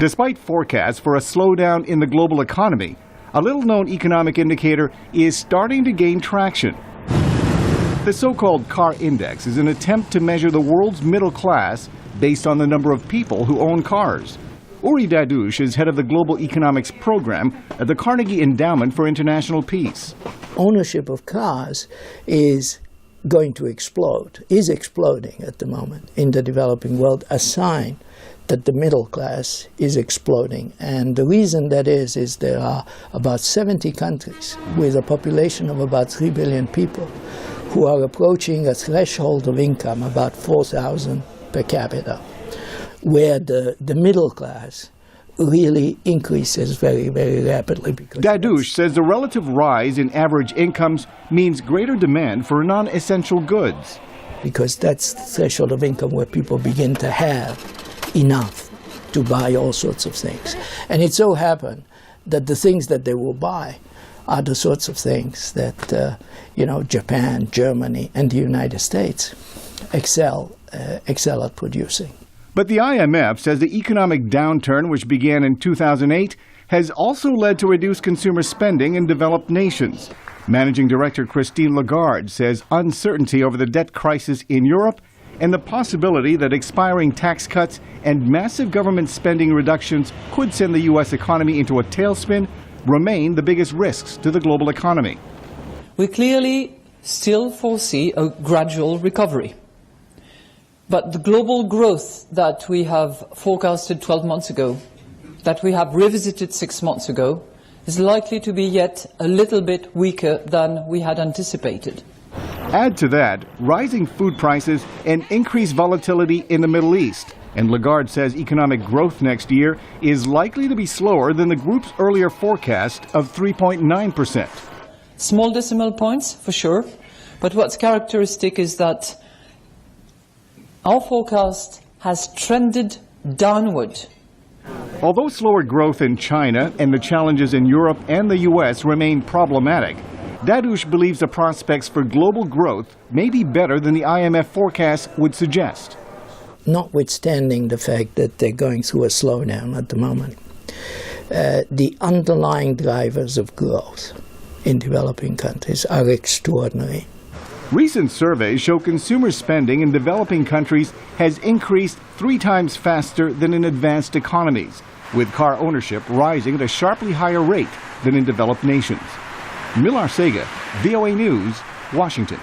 Despite forecasts for a slowdown in the global economy, a little-known economic indicator is starting to gain traction. The so-called car index is an attempt to measure the world's middle class based on the number of people who own cars. Uri Dadouche is head of the Global Economics Program at the Carnegie Endowment for International Peace. Ownership of cars is going to explode, is exploding at the moment in the developing world, a sign that the middle class is exploding. And the reason that is there are about 70 countries with a population of about 3 billion people who are approaching a threshold of income, about 4,000 per capita, where the middle class really increases very, very rapidly. Dadouche says the relative rise in average incomes means greater demand for non-essential goods. Because that's the threshold of income where people begin to have enough to buy all sorts of things. And it so happened that the things that they will buy are the sorts of things that Japan, Germany, and the United States excel at producing. But the IMF says the economic downturn, which began in 2008, has also led to reduced consumer spending in developed nations. Managing Director Christine Lagarde says uncertainty over the debt crisis in Europe and the possibility that expiring tax cuts and massive government spending reductions could send the U.S. economy into a tailspin remain the biggest risks to the global economy. We clearly still foresee a gradual recovery. But the global growth that we have forecasted 12 months ago, that we have revisited 6 months ago, is likely to be yet a little bit weaker than we had anticipated. Add to that rising food prices and increased volatility in the Middle East. And Lagarde says economic growth next year is likely to be slower than the group's earlier forecast of 3.9%. Small decimal points, for sure. But what's characteristic is that our forecast has trended downward. Although slower growth in China and the challenges in Europe and the U.S. remain problematic, Dadouche believes the prospects for global growth may be better than the IMF forecast would suggest. Notwithstanding the fact that they're going through a slowdown at the moment, the underlying drivers of growth in developing countries are extraordinary. Recent surveys show consumer spending in developing countries has increased 3 times faster than in advanced economies, with car ownership rising at a sharply higher rate than in developed nations. Arcega, VOA News, Washington.